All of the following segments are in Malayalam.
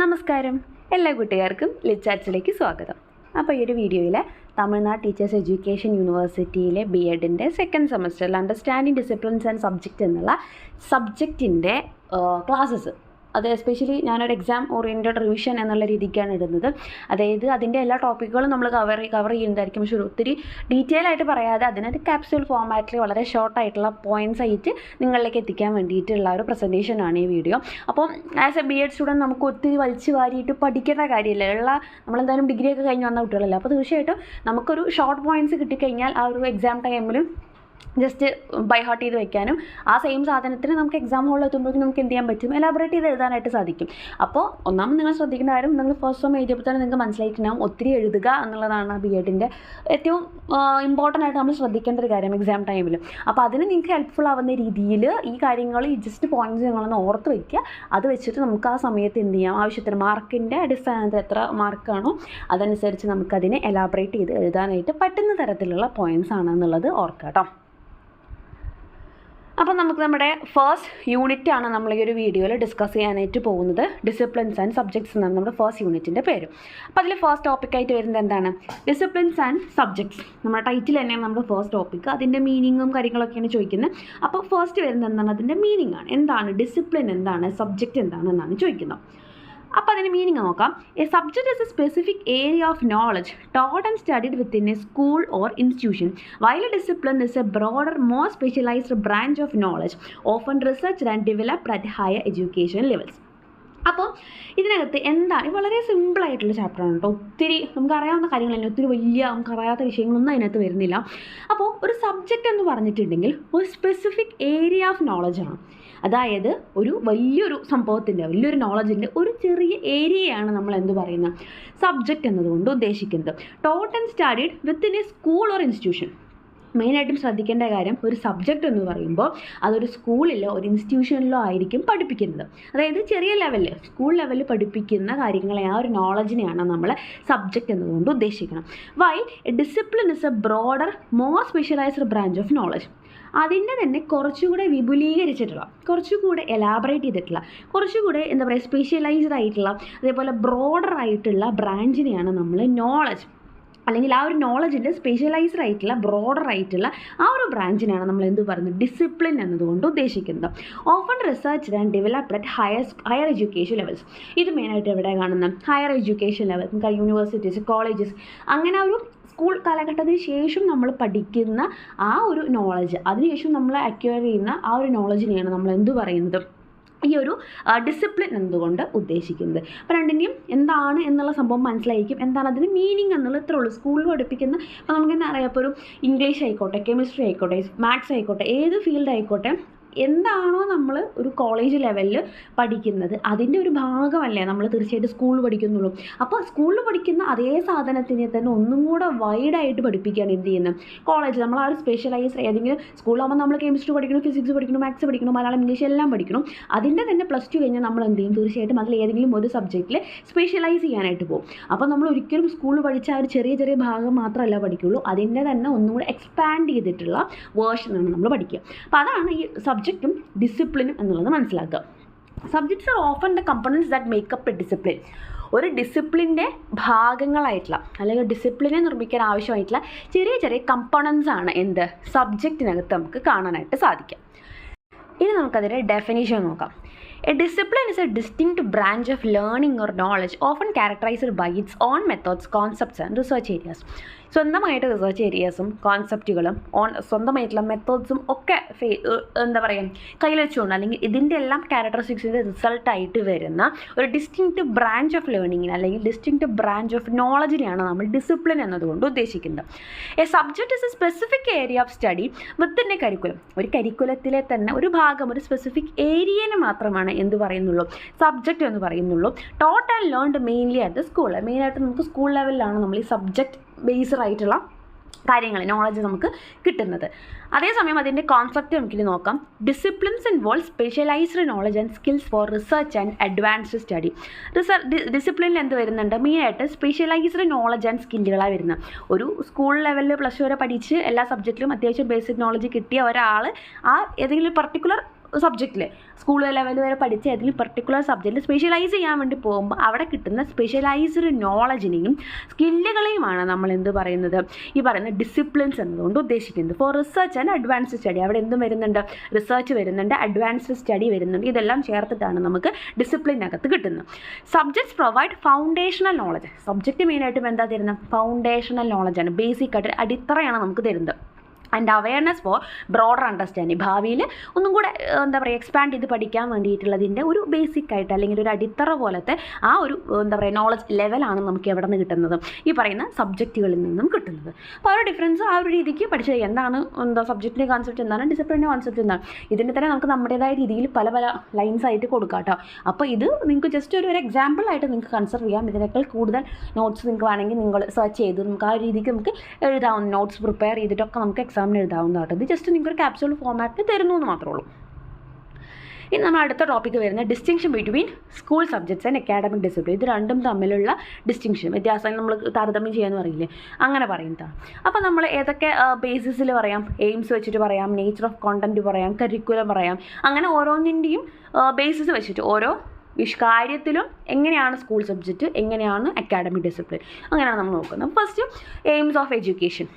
നമസ്കാരം, എല്ലാ കൂട്ടുകാർക്കും ലിച്ചാറ്റ്സിലേക്ക് സ്വാഗതം. അപ്പോൾ ഈ ഒരു വീഡിയോയിൽ തമിഴ്നാട് ടീച്ചേഴ്സ് എഡ്യൂക്കേഷൻ യൂണിവേഴ്സിറ്റിയിലെ BEdൻ്റെ സെക്കൻഡ് സെമസ്റ്ററിൽ അണ്ടർസ്റ്റാൻഡിങ് ഡിസിപ്ലിൻസ് ആൻഡ് സബ്ജക്റ്റ് എന്നുള്ള സബ്ജക്റ്റിൻ്റെ ക്ലാസ്സസ്, അത് എസ്പെഷ്യലി ഞാനൊരു എക്സാം ഓറിയൻറ്റഡ് റിവിഷൻ എന്നുള്ള രീതിക്കാണ് ഇടുന്നത്. അതായത് അതിൻ്റെ എല്ലാ ടോപ്പിക്കുകളും നമ്മൾ കവർ ചെയ്യുന്നതായിരിക്കും. പക്ഷേ ഒത്തിരി ഡീറ്റെയിൽ ആയിട്ട് പറയാതെ അതിനൊരു ക്യാപ്സ്യൂൾ ഫോമാറ്റിൽ വളരെ ഷോർട്ടായിട്ടുള്ള പോയിൻറ്റ്സ് ആയിട്ട് നിങ്ങളിലേക്ക് എത്തിക്കാൻ വേണ്ടിയിട്ടുള്ള ഒരു പ്രസൻറ്റേഷനാണ് ഈ വീഡിയോ. അപ്പോൾ ആസ് എ BEd സ്റ്റുഡൻറ്റ് നമുക്ക് ഒത്തിരി വലിച്ചു വാരിയിട്ട് പഠിക്കേണ്ട കാര്യമില്ല. നമ്മളെന്തായാലും ഡിഗ്രിയൊക്കെ കഴിഞ്ഞ് വന്ന കുട്ടികളല്ല. അപ്പോൾ തീർച്ചയായിട്ടും നമുക്കൊരു ഷോർട്ട് പോയിൻറ്റ്സ് കിട്ടിക്കഴിഞ്ഞാൽ ആ ഒരു എക്സാം ടൈമിൽ ജസ്റ്റ് ബൈ ഹാർട്ട് ചെയ്ത് വെക്കാനും ആ സെയിം സാധനത്തിന് നമുക്ക് എക്സാം ഹോളിൽ എത്തുമ്പോഴേക്കും നമുക്ക് എന്ത് ചെയ്യാൻ പറ്റും, എലാബറേറ്റ് ചെയ്ത് എഴുതാനായിട്ട് സാധിക്കും. അപ്പോൾ ഒന്നാമത് നിങ്ങൾ ശ്രദ്ധിക്കേണ്ട കാര്യം, നിങ്ങൾ ഫസ്റ്റ് ഫോം എഴുതിയപ്പോൾ തന്നെ നിങ്ങൾക്ക് മനസ്സിലായിട്ടുണ്ടാവും ഒത്തിരി എഴുതുക എന്നുള്ളതാണ് BEdൻ്റെ ഏറ്റവും ഇമ്പോർട്ടൻ്റ് ആയിട്ട് നമ്മൾ ശ്രദ്ധിക്കേണ്ട ഒരു കാര്യം എക്സാം ടൈമിൽ. അപ്പോൾ അതിന് നിങ്ങൾക്ക് ഹെൽപ്ഫുൾ ആവുന്ന രീതിയിൽ ഈ കാര്യങ്ങൾ ഈ ജസ്റ്റ് പോയിൻറ്റ്സ് നിങ്ങളൊന്ന് ഓർത്ത് വയ്ക്കുക. അത് വെച്ചിട്ട് നമുക്ക് ആ സമയത്ത് എന്ത് ചെയ്യാം, ആവശ്യത്തിന് മാർക്കിൻ്റെ അടിസ്ഥാനത്തിൽ എത്ര മാർക്കാണോ അതനുസരിച്ച് നമുക്കതിനെ എലാബറേറ്റ് ചെയ്ത് എഴുതാനായിട്ട് പറ്റുന്ന തരത്തിലുള്ള പോയിൻറ്റ്സ് ആണെന്നുള്ളത് ഓർക്കുക കേട്ടോ. അപ്പോൾ നമുക്ക് നമ്മുടെ ഫസ്റ്റ് യൂണിറ്റാണ് നമ്മൾ ഈ ഒരു വീഡിയോയിൽ ഡിസ്കസ് ചെയ്യാനായിട്ട് പോകുന്നത്. ഡിസിപ്ലിൻസ് ആൻഡ് സബ്ജക്ട്സ് എന്നാണ് നമ്മുടെ ഫസ്റ്റ് യൂണിറ്റിൻ്റെ പേര്. അപ്പോൾ അതിൽ ഫസ്റ്റ് ടോപ്പിക്കായിട്ട് വരുന്നത് എന്താണ്, ഡിസിപ്ലിൻസ് ആൻഡ് സബ്ജക്ട്സ്. നമ്മുടെ ടൈറ്റിൽ തന്നെയാണ് നമ്മുടെ ഫസ്റ്റ് ടോപ്പിക്ക്. അതിൻ്റെ മീനിങ്ങും കാര്യങ്ങളൊക്കെയാണ് ചോദിക്കുന്നത്. അപ്പോൾ ഫസ്റ്റ് വരുന്നത് എന്താണ്, അതിൻ്റെ മീനിങ് ആണ്. എന്താണ് ഡിസിപ്ലിൻ, എന്താണ് സബ്ജക്റ്റ്, എന്താണെന്നാണ് ചോദിക്കുന്നത്. അപ്പോൾ അതിന് മീനിങ് നോക്കാം. A subject is A specific area of knowledge taught and studied within A school or institution, while A discipline is a broader more specialised branch of knowledge often researched and developed at higher education levels. അപ്പോൾ ഇതിനകത്ത് എന്താണ്, വളരെ സിമ്പിളായിട്ടുള്ള ചാപ്റ്ററാണ് കേട്ടോ. ഒത്തിരി നമുക്കറിയാവുന്ന കാര്യങ്ങളല്ല, ഒത്തിരി വലിയ നമുക്കറിയാത്ത വിഷയങ്ങളൊന്നും അതിനകത്ത് വരുന്നില്ല. അപ്പോൾ ഒരു സബ്ജക്റ്റ് എന്ന് പറഞ്ഞിട്ടുണ്ടെങ്കിൽ ഒരു സ്പെസിഫിക് ഏരിയ ഓഫ് നോളജാണ്. അതായത് ഒരു വലിയൊരു സംഭവത്തിൻ്റെ, വലിയൊരു നോളജിൻ്റെ ഒരു ചെറിയ ഏരിയയാണ് നമ്മൾ എന്ത് പറയുന്നത്, സബ്ജക്റ്റ് എന്നതുകൊണ്ട് ഉദ്ദേശിക്കുന്നത്. Taught and studied within A school or institution. മെയിനായിട്ടും ശ്രദ്ധിക്കേണ്ട കാര്യം, ഒരു സബ്ജക്റ്റ് എന്ന് പറയുമ്പോൾ അതൊരു സ്കൂളിലോ ഒരു ഇൻസ്റ്റിറ്റ്യൂഷനിലോ ആയിരിക്കും പഠിപ്പിക്കുന്നത്. അതായത് ചെറിയ ലെവലിൽ, സ്കൂൾ ലെവലിൽ പഠിപ്പിക്കുന്ന കാര്യങ്ങളെ, ആ ഒരു നോളജിനെയാണ് നമ്മൾ സബ്ജക്റ്റ് എന്നതുകൊണ്ട് ഉദ്ദേശിക്കണം. Why a discipline is a broader more specialised branch of knowledge. അതിൻ്റെ തന്നെ കുറച്ചുകൂടെ വിപുലീകരിച്ചിട്ടുള്ള, കുറച്ചുകൂടെ എലാബറേറ്റ് ചെയ്തിട്ടുള്ള, കുറച്ചുകൂടെ എന്താ പറയുക സ്പെഷ്യലൈസ്ഡ് ആയിട്ടുള്ള, അതേപോലെ ബ്രോഡർ ആയിട്ടുള്ള ബ്രാഞ്ചിനെയാണ് നമ്മൾ നോളജ്, അല്ലെങ്കിൽ ആ ഒരു നോളജിൻ്റെ സ്പെഷ്യലൈസ്ഡ് ആയിട്ടുള്ള ബ്രോഡർ ആയിട്ടുള്ള ആ ഒരു ബ്രാഞ്ചിനാണ് നമ്മൾ എന്ത് പറയുന്നത്, ഡിസിപ്ലിൻ എന്നതുകൊണ്ട് ഉദ്ദേശിക്കുന്നത്. Often researched and developed at higher education levels. ഇത് മെയിനായിട്ട് എവിടെ കാണുന്നത്, ഹയർ എഡ്യൂക്കേഷൻ ലെവൽ, നമുക്ക് യൂണിവേഴ്സിറ്റീസ്, കോളേജസ്, അങ്ങനെ ഒരു സ്കൂൾ കാലഘട്ടത്തിന് ശേഷം നമ്മൾ പഠിക്കുന്ന ആ ഒരു നോളജ്, അതിനുശേഷം നമ്മൾ അക്വയർ ചെയ്യുന്ന ആ ഒരു നോളജിനെയാണ് നമ്മൾ എന്ത് പറയുന്നത്, ഈ ഒരു ഡിസിപ്ലിൻ എന്നതുകൊണ്ട് ഉദ്ദേശിക്കുന്നത്. അപ്പോൾ രണ്ടിൻ്റെയും എന്താണ് എന്നുള്ള സംഭവം മനസ്സിലായിരിക്കും. എന്താണ് അതിന് മീനിങ് എന്നുള്ളത് ഇത്രേ ഉള്ളൂ. സ്കൂളിൽ പഠിപ്പിക്കുന്ന, അപ്പോൾ നമുക്ക് തന്നെ അറിയാം, ഇപ്പോൾ ഒരു ഇംഗ്ലീഷ് ആയിക്കോട്ടെ, കെമിസ്ട്രി ആയിക്കോട്ടെ, മാത്സ് ആയിക്കോട്ടെ, ഏത് ഫീൽഡ് ആയിക്കോട്ടെ, എന്താണോ നമ്മൾ ഒരു കോളേജ് ലെവലിൽ പഠിക്കുന്നത് അതിൻ്റെ ഒരു ഭാഗമല്ലേ നമ്മൾ തീർച്ചയായിട്ടും സ്കൂളിൽ പഠിക്കുന്നുള്ളൂ. അപ്പോൾ സ്കൂളിൽ പഠിക്കുന്ന അതേ സാധനത്തിനെ തന്നെ ഒന്നും കൂടെ വൈഡായിട്ട് പഠിപ്പിക്കുകയാണ് എന്ത് ചെയ്യുന്നത്, കോളേജ്. നമ്മൾ ആ ഒരു സ്പെഷ്യലൈസ് ഏതെങ്കിലും സ്കൂളിലാകുമ്പോൾ നമ്മൾ കെമിസ്ട്രി പഠിക്കണം, ഫിസിക്സ് പഠിക്കണം, മാത്സ് പഠിക്കണം, മലയാളം, ഇംഗ്ലീഷ് എല്ലാം പഠിക്കണം. അതിൻ്റെ തന്നെ +2 കഴിഞ്ഞാൽ നമ്മൾ എന്ത് ചെയ്യും, തീർച്ചയായിട്ടും അതിൽ ഏതെങ്കിലും ഒരു സബ്ജക്റ്റിൽ സ്പെഷ്യലൈസ് ചെയ്യാനായിട്ട് പോകും. അപ്പോൾ നമ്മൾ ഒരിക്കലും സ്കൂളിൽ പഠിച്ച ആ ഒരു ചെറിയ ചെറിയ ഭാഗം മാത്രമല്ല പഠിക്കുകയുള്ളൂ, അതിൻ്റെ തന്നെ ഒന്നും കൂടെ എക്സ്പാൻഡ് ചെയ്തിട്ടുള്ള വേർഷനാണ് നമ്മൾ പഠിക്കുക. അപ്പോൾ അതാണ് ഈ സബ്ജക്റ്റും ഡിസിപ്ലിനും എന്നുള്ളത് മനസ്സിലാക്കുക. Subjects R often the components that makeup A discipline. ഒരു ഡിസിപ്ലിൻ്റെ ഭാഗങ്ങളായിട്ടുള്ള, അല്ലെങ്കിൽ ഡിസിപ്ലിനെ നിർമ്മിക്കാൻ ആവശ്യമായിട്ടുള്ള ചെറിയ ചെറിയ കമ്പോണൻസ് ആണ് എന്ത്, സബ്ജക്റ്റിനകത്ത് നമുക്ക് കാണാനായിട്ട് സാധിക്കും. ഇനി നമുക്കതിൻ്റെ ഡെഫിനിഷൻ നോക്കാം. A discipline is a distinct branch of learning or knowledge often characterised by its own methods, concepts and research areas. സ്വന്തമായിട്ട് റിസർച്ച് ഏരിയാസും കോൺസെപ്റ്റുകളും സ്വന്തമായിട്ടുള്ള മെത്തേഡ്സും ഒക്കെ എന്താ പറയുക കയ്യിൽ വെച്ചുകൊണ്ട്, അല്ലെങ്കിൽ ഇതിൻ്റെ എല്ലാം ക്യാരക്ടറിസ്റ്റിക്സിൻ്റെ റിസൾട്ടായിട്ട് വരുന്ന ഒരു ഡിസ്റ്റിങ്ക്റ്റ് ബ്രാഞ്ച് ഓഫ് ലേണിങ്ങിന്, അല്ലെങ്കിൽ ഡിസ്റ്റിങ്ക്റ്റ് ബ്രാഞ്ച് ഓഫ് നോളജിനെയാണ് നമ്മൾ ഡിസിപ്ലിൻ എന്നതുകൊണ്ട് ഉദ്ദേശിക്കുന്നത്. A subject is A specific area of study within A curriculum. ഒരു കരിക്കുലത്തിലെ തന്നെ ഒരു ഭാഗം, ഒരു സ്പെസിഫിക് ഏരിയനെ മാത്രമാണ് എന്ത് പറയുന്നുള്ളൂ, സബ്ജക്റ്റ് എന്ന് പറയുന്നുള്ളൂ. Taught and learned mainly at the school. മെയിനായിട്ട് നമുക്ക് സ്കൂൾ ലെവലിലാണ് നമ്മൾ ഈ സബ്ജക്റ്റ് ബേസ്ഡ് ആയിട്ടുള്ള കാര്യങ്ങൾ, നോളജ് നമുക്ക് കിട്ടുന്നത്. അതേസമയം അതിൻ്റെ കോൺസെപ്റ്റ് നമുക്കിത് നോക്കാം. Disciplines involve specialised knowledge and skills for research and advanced study. ഡിസിപ്ലിനിൽ എന്ത് വരുന്നുണ്ട്, മെയിനായിട്ട് സ്പെഷ്യലൈസ്ഡ് നോളജ് ആൻഡ് സ്കില്ലുകളാണ് വരുന്നത്. ഒരു സ്കൂൾ ലെവലിൽ +2 വരെ പഠിച്ച് എല്ലാ സബ്ജക്റ്റിലും അത്യാവശ്യം ബേസിക് നോളജ് കിട്ടിയ ഒരാൾ ആ ഏതെങ്കിലും പർട്ടിക്കുലർ സബ്ജക്റ്റിൽ സ്കൂൾ ലെവൽ വരെ പഠിച്ച ഏതെങ്കിലും പെർട്ടിക്കുലർ സബ്ജക്റ്റിൽ സ്പെഷ്യലൈസ് ചെയ്യാൻ വേണ്ടി പോകുമ്പോൾ അവിടെ കിട്ടുന്ന സ്പെഷ്യലൈസ്ഡ് നോളജിനെയും സ്കില്ലുകളെയുമാണ് നമ്മൾ എന്ത് പറയുന്നത്, ഈ പറയുന്ന ഡിസിപ്ലിൻസ് എന്നതുകൊണ്ട് ഉദ്ദേശിക്കുന്നത്. Four research and advanced study, അവിടെ എന്തും വരുന്നുണ്ട്, റിസർച്ച് വരുന്നുണ്ട്, അഡ്വാൻസ്ഡ് സ്റ്റഡി വരുന്നുണ്ട്. ഇതെല്ലാം ചേർത്തിട്ടാണ് നമുക്ക് ഡിസിപ്ലിനകത്ത് കിട്ടുന്നത്. Subjects provide foundational knowledge. Subject മെയിനായിട്ടും എന്താ തരുന്നത്, ഫൗണ്ടേഷണൽ നോളജാണ്, ബേസിക് ആയിട്ട് അടിത്തറയാണ് നമുക്ക് തരുന്നത്. And awareness four broader understanding, ഭാവിയിൽ ഒന്നും കൂടെ എന്താ പറയുക എക്സ്പാൻഡ് ചെയ്ത് പഠിക്കാൻ വേണ്ടിയിട്ടുള്ളതിൻ്റെ ഒരു ബേസിക് ആയിട്ട് അല്ലെങ്കിൽ ഒരു അടിത്തറ പോലത്തെ ആ ഒരു എന്താ പറയുക നോളജ് ലെവലാണ് നമുക്ക് എവിടെ നിന്ന് കിട്ടുന്നത്, ഈ പറയുന്ന സബ്ജക്റ്റുകളിൽ നിന്നും കിട്ടുന്നത്. അപ്പോൾ ആ ഒരു ഡിഫറൻസ് ആ ഒരു രീതിക്ക് പഠിച്ചു എന്താണ് എന്താ സബ്ജക്റ്റിൻ്റെ കോൺസെപ്റ്റ് എന്താണ്, ഡിസിപ്ലിൻ്റെ കോൺസെപ്റ്റ് എന്താണ്, ഇതിൻ്റെ തന്നെ നമുക്ക് നമ്മുടേതായ രീതിയിൽ പല പല ലൈൻസ് ആയിട്ട് കൊടുക്കാം കേട്ടോ. അപ്പോൾ ഇത് നിങ്ങൾക്ക് ജസ്റ്റ് ഒരു എക്സാമ്പിൾ ആയിട്ട് നിങ്ങൾക്ക് കൺസിഡർ ചെയ്യാം. ഇതിനേക്കാൾ കൂടുതൽ നോട്ട്സ് നിങ്ങൾക്ക് വേണമെങ്കിൽ നിങ്ങൾ സെർച്ച് ചെയ്ത് നമുക്ക് ആ രീതിക്ക് നമുക്ക് എഴുതാവുന്ന നോട്ട്സ് പ്രിപ്പയർ ചെയ്തിട്ടൊക്കെ നമുക്ക് എക്സാമിന് എഴുതാവുന്നതായിട്ട്. ഇത് ജസ്റ്റ് നിങ്ങൾക്കൊരു ക്യാപ്സ്യൂൾ ഫോമാറ്റിൽ തരുന്നു എന്ന് മാത്രമേ ഉള്ളൂ. ഇനി നമ്മൾ അടുത്ത ടോപ്പിക്ക് വരുന്ന distinction between school subjects and academic discipline. ഇത് രണ്ടും തമ്മിലുള്ള ഡിസ്റ്റിങ്ഷൻ, വ്യത്യാസം നമ്മൾ താരതമ്യം ചെയ്യാന്ന് പറയില്ലേ, അങ്ങനെ പറയുന്നതാണ്. അപ്പോൾ നമ്മൾ ഏതൊക്കെ ബേസിസിൽ പറയാം, എയിംസ് വെച്ചിട്ട് പറയാം, നേച്ചർ ഓഫ് കോണ്ടന്റ് പറയാം, കരിക്കുലം പറയാം, അങ്ങനെ ഓരോന്നിൻ്റെയും ബേസിസ് വെച്ചിട്ട് ഓരോ കാര്യത്തിലും എങ്ങനെയാണ് സ്കൂൾ സബ്ജക്റ്റ്, എങ്ങനെയാണ് അക്കാഡമിക് ഡിസിപ്ലിൻ, അങ്ങനെയാണ് നമ്മൾ നോക്കുന്നത്. First aims of education.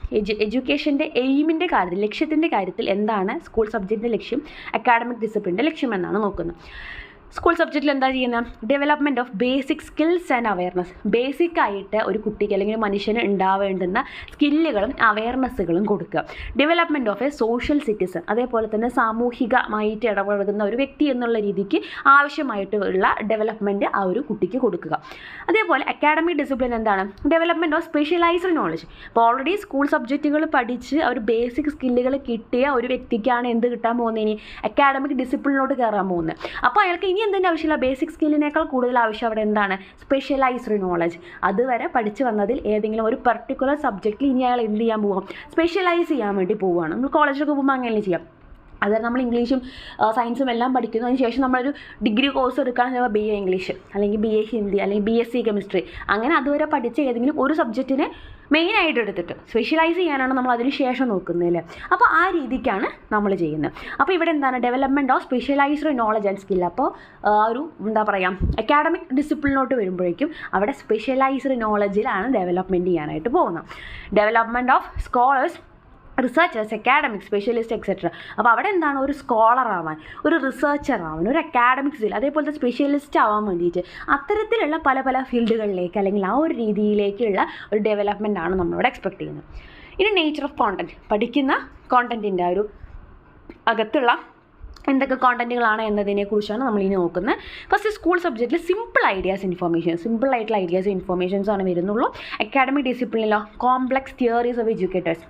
എഡ്യൂക്കേഷൻ്റെ എയിമിൻ്റെ കാര്യത്തിൽ, ലക്ഷ്യത്തിൻ്റെ കാര്യത്തിൽ എന്താണ് സ്കൂൾ സബ്ജക്റ്റിൻ്റെ ലക്ഷ്യം, അക്കാഡമിക് ഡിസിപ്ലിൻ്റെ ലക്ഷ്യം എന്നാണ് നോക്കുന്നത്. സ്കൂൾ സബ്ജക്റ്റിൽ എന്താ ചെയ്യുന്നത്, development of basic skills and awareness. Basic ആയിട്ട് ഒരു കുട്ടിക്ക് അല്ലെങ്കിൽ മനുഷ്യന് ഉണ്ടാവേണ്ടുന്ന സ്കില്ലുകളും അവയർനെസ്സുകളും കൊടുക്കുക. Development of A social citizen, അതേപോലെ തന്നെ സാമൂഹികമായിട്ട് ഇടപഴകുന്ന ഒരു വ്യക്തി എന്നുള്ള രീതിക്ക് ആവശ്യമായിട്ടുള്ള ഡെവലപ്മെൻറ്റ് ആ ഒരു കുട്ടിക്ക് കൊടുക്കുക. അതേപോലെ അക്കാഡമിക് ഡിസിപ്ലിൻ എന്താണ്, ഡെവലപ്മെൻറ്റ് ഓഫ് സ്പെഷ്യലൈസ്ഡ് നോളജ്. ഇപ്പോൾ ഓൾറെഡി സ്കൂൾ സബ്ജക്റ്റുകൾ പഠിച്ച് ഒരു ബേസിക് സ്കില്ലുകൾ കിട്ടിയ ഒരു വ്യക്തിക്കാണ് എന്ത് കിട്ടാൻ പോകുന്നത്, ഇനി അക്കാഡമിക് ഡിസിപ്ലിനോട്ട് കയറാൻ പോകുന്നത്. അപ്പോൾ അയാൾക്ക് ഇനി എന്തിൻ്റെ ആവശ്യമില്ല, ബേസിക് സ്കില്ലിനേക്കാൾ കൂടുതൽ ആവശ്യം അവിടെ എന്താണ്, സ്പെഷ്യലൈസ്ഡ് നോളജ്. അതുവരെ പഠിച്ചു വന്നതിൽ ഏതെങ്കിലും ഒരു പെർട്ടിക്കുലർ സബ്ജക്റ്റിൽ ഇനി അയാൾ എന്ത് ചെയ്യാൻ പോവാം, സ്പെഷ്യലൈസ് ചെയ്യാൻ വേണ്ടി പോവുകയാണ്. നമ്മൾ കോളേജിലൊക്കെ പോകുമ്പോൾ അങ്ങനെ ചെയ്യാം. അതായത് നമ്മൾ ഇംഗ്ലീഷും സയൻസും എല്ലാം പഠിക്കുന്നു, അതിന് ശേഷം നമ്മളൊരു ഡിഗ്രി കോഴ്സ് എടുക്കുകയാണെന്ന് പറയുമ്പോൾ BA ഇംഗ്ലീഷ് അല്ലെങ്കിൽ BA ഹിന്ദി അല്ലെങ്കിൽ BSc കെമിസ്ട്രി, അങ്ങനെ അതുവരെ പഠിച്ച ഏതെങ്കിലും ഒരു സബ്ജക്റ്റിനെ മെയിനായിട്ട് എടുത്തിട്ട് സ്പെഷ്യലൈസ് ചെയ്യാനാണ് നമ്മൾ അതിന് ശേഷം നോക്കുന്നത്. അപ്പോൾ ആ രീതിക്കാണ് നമ്മൾ ചെയ്യുന്നത്. അപ്പോൾ ഇവിടെ എന്താണ്, development of specialised knowledge and skill. അപ്പോൾ ഒരു എന്താ പറയുക അക്കാഡമിക് ഡിസിപ്ലിനോട്ട് വരുമ്പോഴേക്കും അവിടെ സ്പെഷ്യലൈസ്ഡ് നോളജിലാണ് ഡെവലപ്മെൻറ്റ് ചെയ്യാനായിട്ട് പോകുന്നത്. Development of scholars, researchers, academic specialist etcetera. അപ്പോൾ അവിടെ എന്താണ്, ഒരു സ്കോളർ ആവാൻ, ഒരു റിസർച്ചർ ആവാൻ, ഒരു അക്കാഡമിക്സിൽ അതേപോലത്തെ സ്പെഷ്യലിസ്റ്റ് ആവാൻ വേണ്ടിയിട്ട് അത്തരത്തിലുള്ള പല പല ഫീൽഡുകളിലേക്ക് അല്ലെങ്കിൽ ആ ഒരു രീതിയിലേക്കുള്ള ഒരു ഡെവലപ്മെൻ്റ് ആണ് നമ്മളിവിടെ എക്സ്പെക്ട് ചെയ്യുന്നത്. ഇനി നേച്ചർ ഓഫ് കോണ്ടൻറ്റ്, പഠിക്കുന്ന കോണ്ടൻറ്റിൻ്റെ ഒരു അകത്തുള്ള എന്തൊക്കെ കോണ്ടൻറ്റുകളാണ് എന്നതിനെക്കുറിച്ചാണ് നമ്മളിനി നോക്കുന്നത്. ഫസ്റ്റ് സ്കൂൾ സബ്ജക്റ്റിൽ സിമ്പിൾ ഐഡിയാസ് ഇൻഫോർമേഷൻ, സിമ്പിൾ ആയിട്ടുള്ള ഐഡിയാസ് ഇൻഫോർമേഷൻസ് ആണ് വരുന്നുള്ളൂ. അക്കാഡമിക് ഡിസിപ്ലിനിലോ കോംപ്ലക്സ് തിയറീസ് ഓഫ് എഡ്യൂക്കേറ്റേഴ്സ്,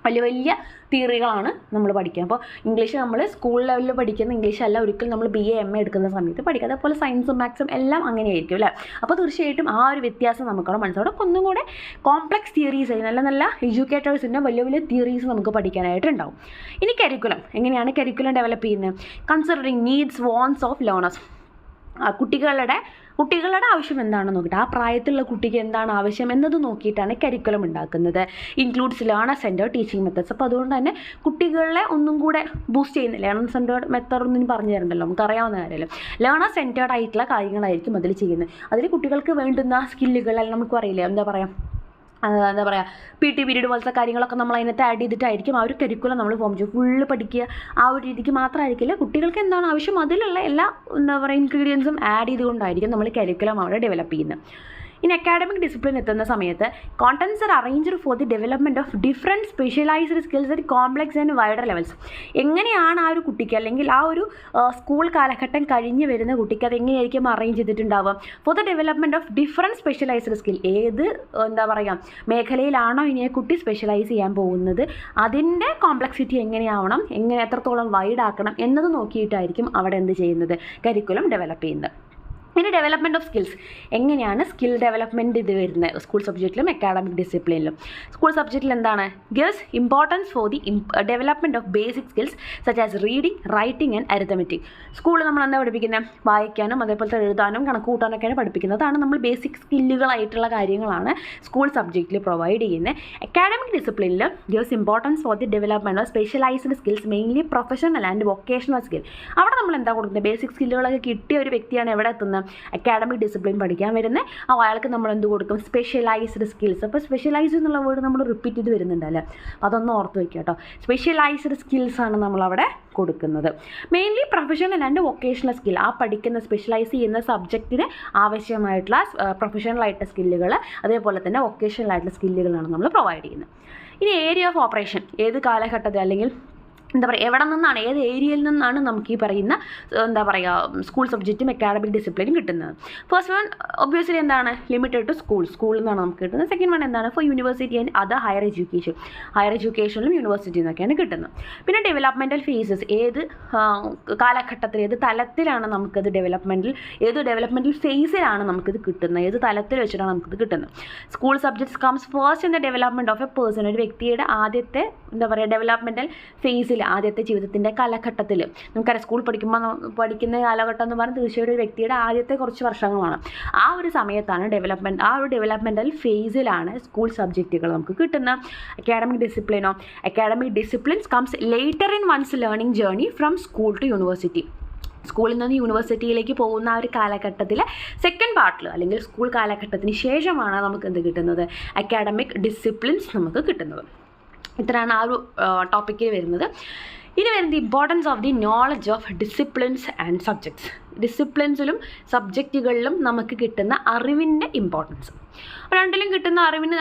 വലിയ വലിയ തിയറികളാണ് നമ്മൾ പഠിക്കുക. അപ്പോൾ ഇംഗ്ലീഷ് നമ്മൾ സ്കൂൾ ലെവലിൽ പഠിക്കുന്ന ഇംഗ്ലീഷ് അല്ല ഒരിക്കലും നമ്മൾ BA MA എടുക്കുന്ന സമയത്ത് പഠിക്കുക. അതേപോലെ സയൻസും മാത്സും എല്ലാം അങ്ങനെയായിരിക്കും അല്ലേ. അപ്പോൾ തീർച്ചയായിട്ടും ആ ഒരു വ്യത്യാസം നമുക്കവിടെ മനസ്സിലാവും. അപ്പോൾ ഒന്നും കൂടെ കോംപ്ലക്സ് തിയറീസ്, നല്ല നല്ല എഡ്യൂക്കേറ്റേഴ്സിൻ്റെ വലിയ വലിയ തിയറീസ് നമുക്ക് പഠിക്കാനായിട്ടുണ്ടാവും. ഇനി കരിക്കുലം, എങ്ങനെയാണ് കരിക്കുലം ഡെവലപ്പ് ചെയ്യുന്നത്, considering needs wants of learners. കുട്ടികളുടെ ആവശ്യം എന്താണെന്ന് നോക്കിയിട്ട് ആ പ്രായത്തിലുള്ള കുട്ടിക്ക് എന്താണ് ആവശ്യം എന്നത് നോക്കിയിട്ടാണ് കരിക്കുലം ഉണ്ടാക്കുന്നത്. Includes learner centred teaching methods. അപ്പോൾ അതുകൊണ്ട് തന്നെ കുട്ടികളെ ഒന്നും കൂടെ ബൂസ്റ്റ് ചെയ്യുന്ന ലേണർ സെൻറ്റേർഡ് മെത്തേഡ് ഒന്നും പറഞ്ഞു തരണ്ടല്ലോ, നമുക്ക് അറിയാവുന്ന കാര്യമല്ലോ. ലേണർ സെൻറ്റേർഡ് ആയിട്ടുള്ള കാര്യങ്ങളായിരിക്കും അതിൽ ചെയ്യുന്നത്. അതിൽ കുട്ടികൾക്ക് വേണ്ടുന്ന സ്കില്ലുകൾ അല്ലെങ്കിൽ നമുക്ക് അറിയില്ല എന്താ പറയുക PT പീരീഡ് പോലത്തെ കാര്യങ്ങളൊക്കെ നമ്മൾ അതിനകത്ത് ആഡ് ചെയ്തിട്ടായിരിക്കും ആ ഒരു കരിക്കുലം നമ്മൾ ഫോം ചെയ്യും. ഫുള്ള് പഠിക്കുക ആ ഒരു രീതിക്ക് മാത്രമായിരിക്കില്ല, കുട്ടികൾക്ക് എന്താണ് ആവശ്യം അതിലുള്ള എല്ലാ എന്താ പറയുക ഇൻഗ്രീഡിയൻസും ആഡ് ചെയ്തുകൊണ്ടായിരിക്കും നമ്മൾ കരിക്കുലം അവിടെ ഡെവലപ്പ് ചെയ്യുന്നത്. ഇൻ അക്കാഡമിക് ഡിസിപ്ലിൻ എത്തുന്ന സമയത്ത് contents R arranged for the development of different specialised skills at complex and wider levels. എങ്ങനെയാണ് ആ ഒരു കുട്ടിക്ക് അല്ലെങ്കിൽ ആ ഒരു സ്കൂൾ കാലഘട്ടം കഴിഞ്ഞ് വരുന്ന കുട്ടിക്ക് അത് എങ്ങനെയായിരിക്കും അറേഞ്ച് ചെയ്തിട്ടുണ്ടാവുക, for the development of different specialised skill. ഏത് എന്താ പറയുക മേഖലയിലാണോ ഇനി കുട്ടി സ്പെഷ്യലൈസ് ചെയ്യാൻ പോകുന്നത് അതിൻ്റെ കോംപ്ലക്സിറ്റി എങ്ങനെയാവണം, എത്രത്തോളം വൈഡ് ആക്കണം എന്നത് നോക്കിയിട്ടായിരിക്കും അവിടെ എന്ത് ചെയ്യുന്നത്, കരിക്കുലം ഡെവലപ്പ് ചെയ്യുന്നത്. ഇനി ഡെവലപ്മെൻറ്റ് ഓഫ് സ്കിൽസ്, എങ്ങനെയാണ് സ്കിൽ ഡെവലപ്മെൻറ്റ് ഇത് വരുന്നത് സ്കൂൾ സബ്ജക്റ്റിലും അക്കാഡമിക് ഡിസിപ്ലിനിലും. സ്കൂൾ സബ്ജക്റ്റിൽ എന്താണ്, gives importance for the development of basic skills such as reading, writing and arithmetic. സ്കൂളിൽ നമ്മൾ എന്താ പഠിപ്പിക്കുന്നത്, വായിക്കാനും അതേപോലത്തെ എഴുതാനും കണക്ക് കൂട്ടാനൊക്കെയാണ് പഠിപ്പിക്കുന്നത്. അതാണ് നമ്മൾ ബേസിക് സ്കില്ലുകളായിട്ടുള്ള കാര്യങ്ങളാണ് സ്കൂൾ സബ്ജക്റ്റിൽ പ്രൊവൈഡ് ചെയ്യുന്നത്. അക്കാഡമിക് ഡിസിപ്ലിനിൽ gives importance for the development of specialised skills, mainly professional and vocational skill. അവിടെ നമ്മൾ എന്താ കൊടുക്കുന്നത്, ബേസിക് സ്കില്ലുകളൊക്കെ കിട്ടിയ ഒരു വ്യക്തിയാണ് എവിടെ എത്തുന്നത്, അക്കാഡമിക് ഡിസിപ്ലിൻ പഠിക്കാൻ വരുന്നത്. അയാൾക്ക് നമ്മൾ എന്ത് കൊടുക്കും, സ്പെഷ്യലൈസ്ഡ് സ്കിൽസ്. അപ്പോൾ സ്പെഷ്യലൈസ്ഡ് എന്നുള്ള വേർഡ് നമ്മൾ റിപ്പീറ്റ് ചെയ്ത് വരുന്നുണ്ടല്ലേ, അപ്പോൾ അതൊന്ന് ഓർത്ത് വയ്ക്കുക കേട്ടോ. സ്പെഷ്യലൈസ്ഡ് സ്കിൽസാണ് നമ്മളവിടെ കൊടുക്കുന്നത്. Mainly professional and vocational skill, ആ പഠിക്കുന്ന സ്പെഷ്യലൈസ് ചെയ്യുന്ന സബ്ജക്റ്റിന് ആവശ്യമായിട്ടുള്ള പ്രൊഫഷണലായിട്ടുള്ള സ്കില്ലുകൾ, അതേപോലെ തന്നെ വൊക്കേഷണൽ ആയിട്ടുള്ള സ്കില്ലുകളാണ് നമ്മൾ പ്രൊവൈഡ് ചെയ്യുന്നത്. ഇനി ഏരിയ ഓഫ് ഓപ്പറേഷൻ, ഏത് കാലഘട്ടത്തിൽ അല്ലെങ്കിൽ എന്താ പറയുക, എവിടെ നിന്നാണ്, ഏത് ഏരിയയിൽ നിന്നാണ് നമുക്ക് ഈ പറയുന്ന എന്താ പറയുക സ്കൂൾ സബ്ജക്റ്റും അക്കാഡമിക് ഡിസിപ്ലിനും കിട്ടുന്നത്. ഫസ്റ്റ് വൺ ഒബ്വിയസ്ലി എന്താണ്, ലിമിറ്റഡ് ടു സ്കൂളിൽ നിന്നാണ് നമുക്ക് കിട്ടുന്നത്. സെക്കൻഡ് വൺ എന്താണ്, for university and other higher എഡ്യൂക്കേഷനിലും യൂണിവേഴ്സിറ്റിയിൽ നിന്നൊക്കെയാണ് കിട്ടുന്നത്. പിന്നെ ഡെവലപ്മെൻറ്റൽ ഫേസസ്, ഏത് കാലഘട്ടത്തിൽ ഏത് തലത്തിലാണ് നമുക്കത് ഏത് ഡെവലപ്മെൻറ്റൽ ഫേസിലാണ് നമുക്കിത് കിട്ടുന്നത്, ഏത് തലത്തിൽ വെച്ചിട്ടാണ് നമുക്കിത് കിട്ടുന്നത്. School subjects comes first in the development of A person, ഒരു വ്യക്തിയുടെ ആദ്യത്തെ എന്താ പറയുക ഡെവലപ്മെൻറ്റൽ ഫേസിൽ, ആദ്യത്തെ ജീവിതത്തിൻ്റെ കാലഘട്ടത്തിൽ. നമുക്കറിയാം സ്കൂൾ പഠിക്കുന്ന കാലഘട്ടം എന്ന് പറഞ്ഞാൽ തീർച്ചയായും ഒരു വ്യക്തിയുടെ ആദ്യത്തെ കുറച്ച് വർഷങ്ങളാണ്. ആ ഒരു സമയത്താണ് ഡെവലപ്മെൻറ്റൽ ഫേസിലാണ് സ്കൂൾ സബ്ജക്റ്റുകൾ നമുക്ക് കിട്ടുന്നത്. Academic disciplines comes later in one's learning journey from school to university. സ്കൂളിൽ നിന്ന് യൂണിവേഴ്സിറ്റിയിലേക്ക് പോകുന്ന ആ ഒരു കാലഘട്ടത്തിൽ സെക്കൻഡ് പാർട്ടിൽ അല്ലെങ്കിൽ സ്കൂൾ കാലഘട്ടത്തിന് ശേഷമാണ് നമുക്ക് എന്ത് കിട്ടുന്നത്, അക്കാഡമിക് ഡിസിപ്ലിൻസ് നമുക്ക് കിട്ടുന്നത്. ഇത്രയാണ് ആ ഒരു ടോപ്പിക്കിൽ വരുന്നത്. ഇനി വരുന്നത് importance of the knowledge of disciplines and subjects. ഡിസിപ്ലിൻസിലും സബ്ജക്റ്റുകളിലും നമുക്ക് കിട്ടുന്ന അറിവിൻ്റെ ഇമ്പോർട്ടൻസ്. രണ്ടിലും കിട്ടുന്ന അറിവിന്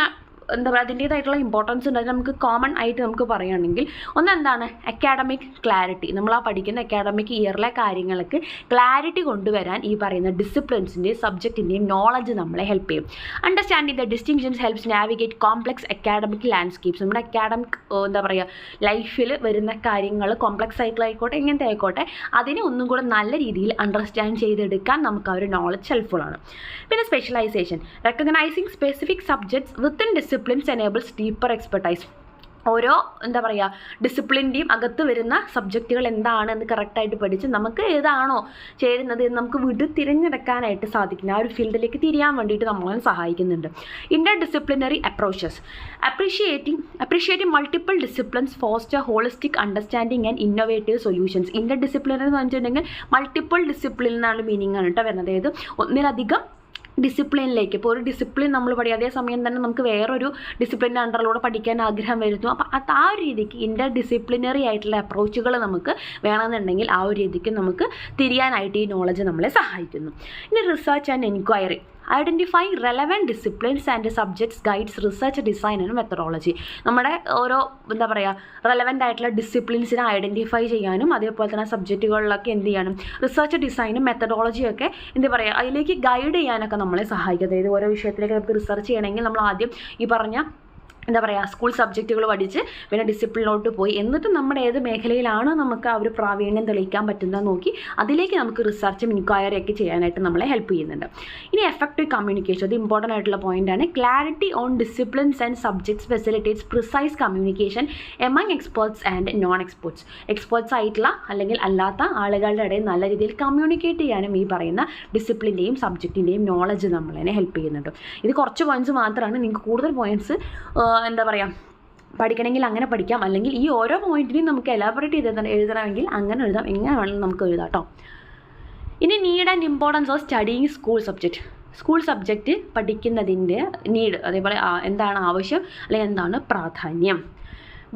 എന്താ പറയുക അതിൻ്റേതായിട്ടുള്ള ഇമ്പോർട്ടൻസ് ഉണ്ട്. അത് നമുക്ക് കോമൺ ആയിട്ട് നമുക്ക് പറയുകയാണെങ്കിൽ ഒന്നെന്താണ്, അക്കാഡമിക് ക്ലാരിറ്റി. നമ്മൾ ആ പഠിക്കുന്ന അക്കാഡമിക് ഇയറിലെ കാര്യങ്ങൾക്ക് ക്ലാരിറ്റി കൊണ്ടുവരാൻ ഈ പറയുന്ന ഡിസിപ്ലിൻസിൻ്റെയും സബ്ജക്റ്റിൻ്റെയും നോളജ് നമ്മളെ ഹെൽപ്പ് ചെയ്യും. Understanding the distinctions helps navigate complex academic landscapes. നമ്മുടെ അക്കാഡമിക് എന്താ പറയുക ലൈഫിൽ വരുന്ന കാര്യങ്ങൾ കോംപ്ലക്സ് ആയിക്കോട്ടെ എങ്ങനത്തെ ആയിക്കോട്ടെ അതിനെ ഒന്നും കൂടെ നല്ല രീതിയിൽ അണ്ടർസ്റ്റാൻഡ് ചെയ്തെടുക്കാൻ നമുക്ക് ആ ഒരു നോളജ് ഹെൽപ്ഫുള്ളാണ്. പിന്നെ specialisation, recognising specific subjects within disciplines enables deeper expertise. ഓരോ എന്താ പറയുക ഡിസിപ്ലിൻ്റെയും അകത്ത് വരുന്ന സബ്ജക്റ്റുകൾ എന്താണെന്ന് കറക്റ്റായിട്ട് പഠിച്ച് നമുക്ക് ഏതാണോ ചേരുന്നത് എന്ന് നമുക്ക് വീട്ടിൽ തിരഞ്ഞെടുക്കാനായിട്ട് സാധിക്കുന്നത്, ആ ഒരു ഫീൽഡിലേക്ക് തിരിയാൻ വേണ്ടിയിട്ട് നമ്മളെ സഹായിക്കുന്നുണ്ട്. Interdisciplinary approaches, appreciating multiple disciplines foster holistic understanding and innovative solutions. Interdisciplinary എന്ന് പറഞ്ഞിട്ടുണ്ടെങ്കിൽ മൾട്ടിപ്പിൾ ഡിസിപ്ലിൻ എന്നാണ് മീനിങ് ആണ് കേട്ടോ വരുന്നത്. അതായത് ഒന്നിലധികം ഡിസിപ്ലിനിലേക്ക്, ഇപ്പോൾ ഒരു ഡിസിപ്ലിൻ നമ്മൾ പഠിക്കും അതേസമയം തന്നെ നമുക്ക് വേറൊരു ഡിസിപ്ലിൻ്റെ അണ്ടറിലൂടെ പഠിക്കാൻ ആഗ്രഹം വരുന്നു. അപ്പോൾ ആ ഒരു രീതിക്ക് ഇൻ്റർ ഡിസിപ്ലിനറി ആയിട്ടുള്ള അപ്രോച്ചുകൾ നമുക്ക് വേണമെന്നുണ്ടെങ്കിൽ ആ ഒരു രീതിക്ക് നമുക്ക് തിരിയാനായിട്ട് ഈ നോളജ് നമ്മളെ സഹായിക്കുന്നു. ഇനി research and enquiry, identify relevant disciplines and subjects guides research design and methodology. നമ്മുടെ ഓരോ എന്താ പറയുക റെലവൻ്റ് ആയിട്ടുള്ള ഡിസിപ്ലിൻസിനെ ഐഡൻറ്റിഫൈ ചെയ്യാനും അതേപോലെ തന്നെ സബ്ജക്റ്റുകളിലൊക്കെ എന്ത് ചെയ്യാനും റിസർച്ച് ഡിസൈനും മെത്തഡോളജിയൊക്കെ എന്താ പറയുക അതിലേക്ക് ഗൈഡ് ചെയ്യാനൊക്കെ നമ്മളെ സഹായിക്കും. അതായത് ഓരോ വിഷയത്തിലേക്ക് നമുക്ക് റിസർച്ച് ചെയ്യണമെങ്കിൽ നമ്മൾ ആദ്യം ഈ പറഞ്ഞ എന്താ പറയുക സ്കൂൾ സബ്ജക്റ്റുകൾ പഠിച്ച് പിന്നെ ഡിസിപ്ലിനോട്ട് പോയി എന്നിട്ട് നമ്മുടെ ഏത് മേഖലയിലാണ് നമുക്ക് ആ ഒരു പ്രാവീണ്യം തെളിയിക്കാൻ പറ്റുന്നത് നോക്കി അതിലേക്ക് നമുക്ക് റിസർച്ചും ഇൻക്വയറി ഒക്കെ ചെയ്യാനായിട്ട് നമ്മളെ ഹെൽപ്പ് ചെയ്യുന്നുണ്ട്. ഇനി എഫക്റ്റീവ് കമ്മ്യൂണിക്കേഷൻ, അത് ഇമ്പോർട്ടൻ്റ് ആയിട്ടുള്ള പോയിൻ്റാണ്. Clarity on disciplines and subjects facilitates precise communication among experts and non experts. Experts ആയിട്ടുള്ള അല്ലെങ്കിൽ അല്ലാത്ത ആളുകളുടെ ഇടയിൽ നല്ല രീതിയിൽ കമ്മ്യൂണിക്കേറ്റ് ചെയ്യാനും ഈ പറയുന്ന ഡിസിപ്ലിൻ്റെയും സബ്ജക്റ്റിൻ്റെയും നോളജ് നമ്മളെ ഹെൽപ്പ് ചെയ്യുന്നുണ്ട്. ഇത് കുറച്ച് പോയിൻറ്റ്സ് മാത്രമാണ്. നിങ്ങൾക്ക് കൂടുതൽ പോയിൻറ്റ്സ് എന്താ പറയുക പഠിക്കണമെങ്കിൽ അങ്ങനെ പഠിക്കാം, അല്ലെങ്കിൽ ഈ ഓരോ പോയിന്റിനെയും നമുക്ക് എലാബറേറ്റ് ചെയ്ത് എഴുതണമെങ്കിൽ അങ്ങനെ എഴുതാം, എങ്ങനെ വേണമെങ്കിലും നമുക്ക് എഴുതാം കേട്ടോ. ഇനി need and importance of studying school subject പഠിക്കുന്നതിൻ്റെ നീഡ്, അതേപോലെ എന്താണ് ആവശ്യം അല്ലെങ്കിൽ എന്താണ് പ്രാധാന്യം.